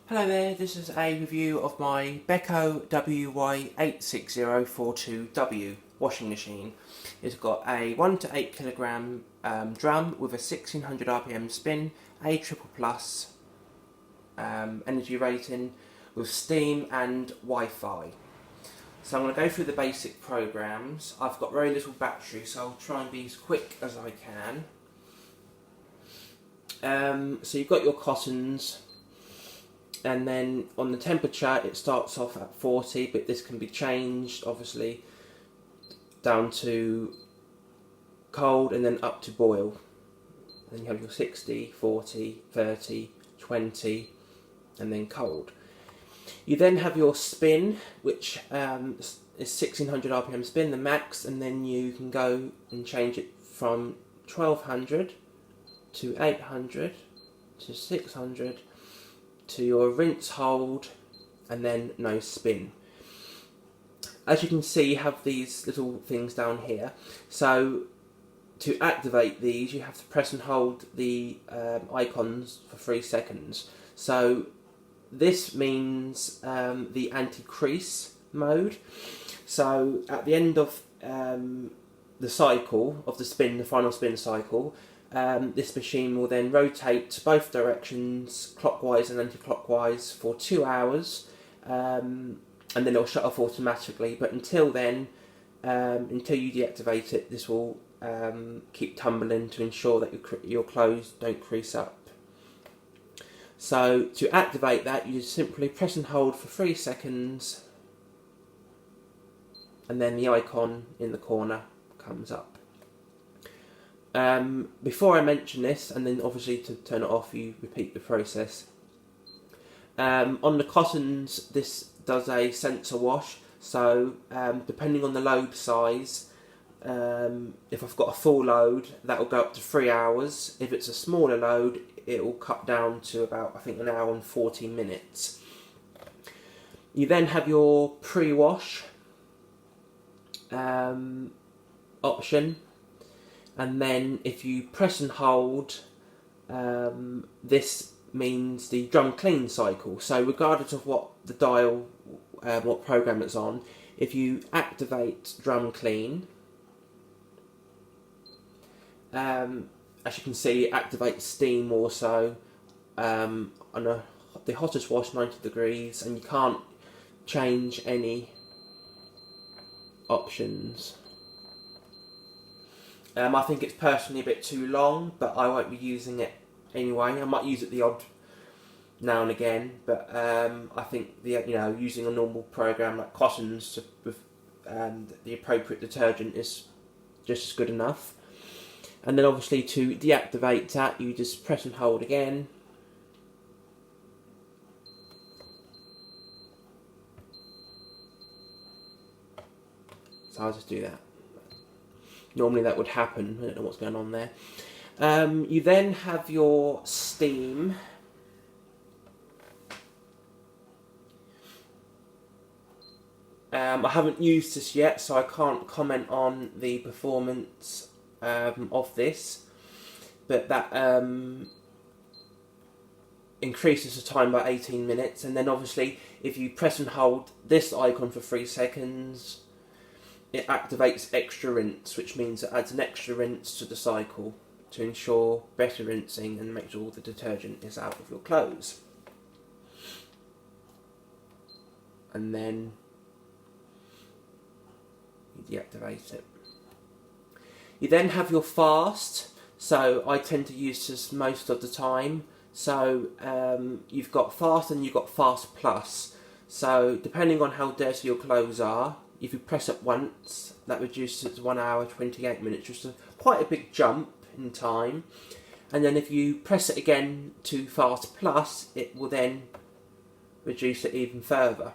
Hello there, this is a review of my Beko WY86042W washing machine. It's got a 1 to 8 kilogram drum with a 1600 RPM spin, a triple plus energy rating with steam and Wi-Fi. So I'm going to go through the basic programs. I've got very little battery, so I'll try and be as quick as I can. So you've got your cottons. And then on the temperature it starts off at 40, but this can be changed obviously down to cold and then up to boil. Then you have your 60, 40, 30, 20 and then cold. You then have your spin, which is 1600 RPM spin, the max, and then you can go and change it from 1200 to 800 to 600 to your rinse, hold, and then no spin. As you can see, you have these little things down here. So to activate these, you have to press and hold the icons for 3 seconds. So this means the anti-crease mode. So at the end of the cycle of the spin, the final spin cycle, this machine will then rotate both directions, clockwise and anti-clockwise, for 2 hours, and then it'll shut off automatically. But until then, until you deactivate it, this will keep tumbling to ensure that your clothes don't crease up. So to activate that, you just simply press and hold for 3 seconds, and then the icon in the corner comes up. Before I mention this, and then obviously to turn it off you repeat the process. On the cottons, this does a sensor wash, so depending on the load size, if I've got a full load, that will go up to 3 hours. If it's a smaller load, it will cut down to about, I think, 1 hour and 40 minutes. You then have your pre-wash option. And then if you press and hold, this means the drum clean cycle. So regardless of what the dial, what program it's on, if you activate drum clean, as you can see, it activates steam also on the hottest wash, 90 degrees, and you can't change any options. I think it's personally a bit too long, but I won't be using it anyway. I might use it the odd now and again, but I think using a normal program like cottons with the appropriate detergent is just as good enough. And then obviously to deactivate that, you just press and hold again. So I'll just do that. Normally that would happen. I don't know what's going on there. You then have your steam. I haven't used this yet, so I can't comment on the performance of this. But that increases the time by 18 minutes. And then obviously, if you press and hold this icon for 3 seconds, it activates extra rinse, which means it adds an extra rinse to the cycle to ensure better rinsing and make sure all the detergent is out of your clothes. And then you deactivate it. You then have your fast, so I tend to use this most of the time. So you've got fast and you've got fast plus. So depending on how dirty your clothes are, if you press it once, that reduces it to 1 hour 28 minutes, just quite a big jump in time. And then if you press it again to Fast Plus, it will then reduce it even further.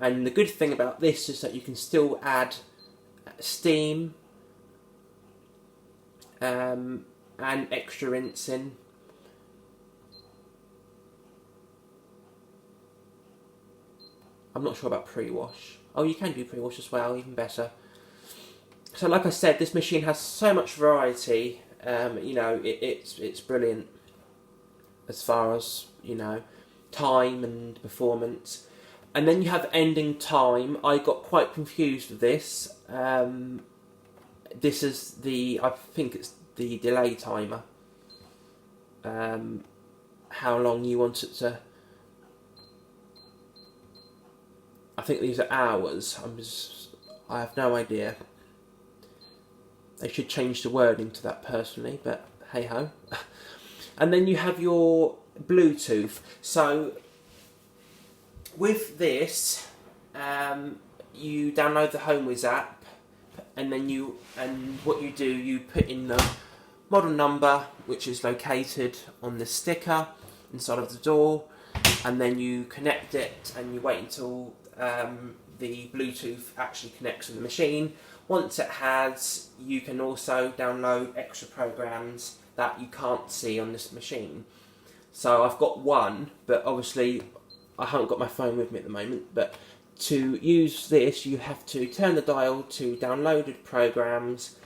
And the good thing about this is that you can still add steam and extra rinsing. I'm not sure about pre-wash. Oh, you can do pre-wash as well, even better. So like I said, this machine has so much variety. It's brilliant as far as, time and performance. And then you have ending time. I got quite confused with this. This is I think it's the delay timer. How long you want it to. I think these are hours. I have no idea. They should change the wording to that personally, but hey ho. And then you have your Bluetooth. So with this, you download the HomeWiz app, and then what you do, you put in the model number, which is located on the sticker inside of the door, and then you connect it, and you wait until the Bluetooth actually connects with the machine. Once it has, you can also download extra programs that you can't see on this machine. So I've got one, but obviously I haven't got my phone with me at the moment. But to use this, you have to turn the dial to downloaded programs,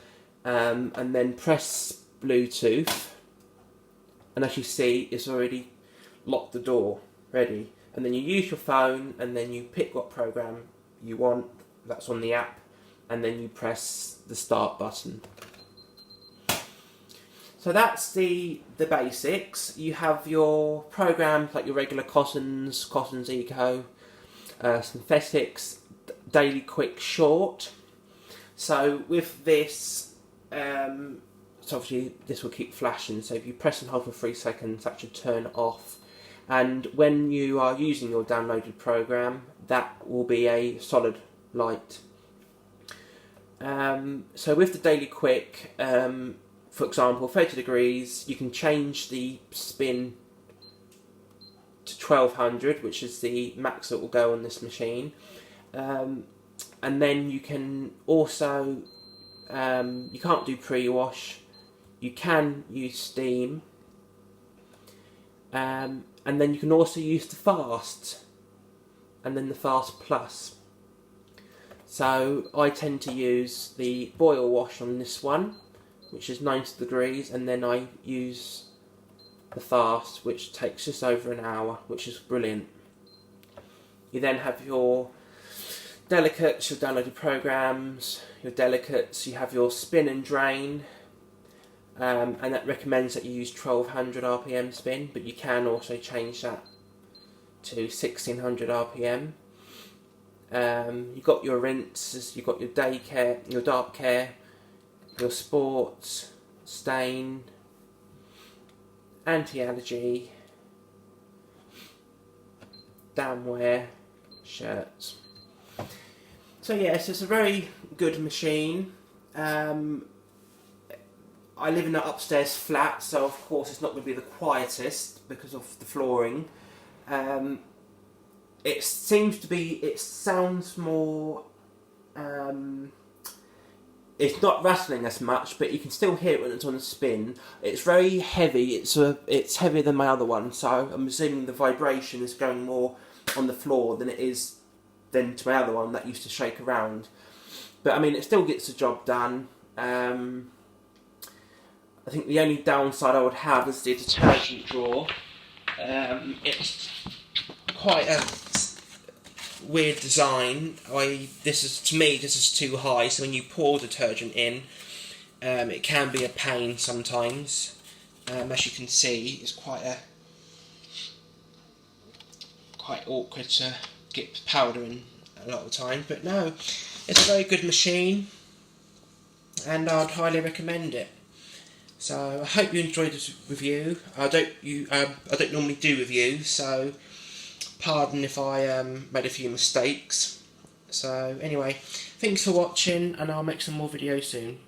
and then press Bluetooth. And as you see, it's already locked the door, ready. And then you use your phone, and then you pick what program you want, that's on the app, and then you press the start button. So that's the basics. You have your programs like your regular Cottons Eco, Synthetics, Daily Quick Short. So with this, so obviously this will keep flashing, so if you press and hold for 3 seconds, that should turn off. And when you are using your downloaded program, that will be a solid light. So with the Daily Quick, for example, 30 degrees, you can change the spin to 1200, which is the max that will go on this machine. And then you can also, you can't do pre-wash, you can use steam, and then you can also use the fast, and then the fast plus. So I tend to use the boil wash on this one, which is 90 degrees, and then I use the fast, which takes just over an hour, which is brilliant. You then have your delicates, your downloaded programs, your delicates, you have your spin and drain, and that recommends that you use 1200 RPM spin, but you can also change that to 1600 RPM. You've got your rinses, you've got your day care, your dark care, your sports, stain, anti-allergy, damn wear, shirts. So yes, it's a very good machine. I live in an upstairs flat, so of course it's not going to be the quietest because of the flooring. It sounds more, it's not rattling as much, but you can still hear it when it's on a spin. It's very heavy, it's heavier than my other one, so I'm assuming the vibration is going more on the floor than it is to my other one that used to shake around. But I mean, it still gets the job done. I think the only downside I would have is the detergent drawer. It's quite a weird design. This is too high, so when you pour detergent in, it can be a pain sometimes. As you can see, it's quite awkward to get powder in a lot of the time. But no, it's a very good machine, and I'd highly recommend it. So I hope you enjoyed this review. I don't normally do reviews, so pardon if I made a few mistakes. So anyway, thanks for watching, and I'll make some more videos soon.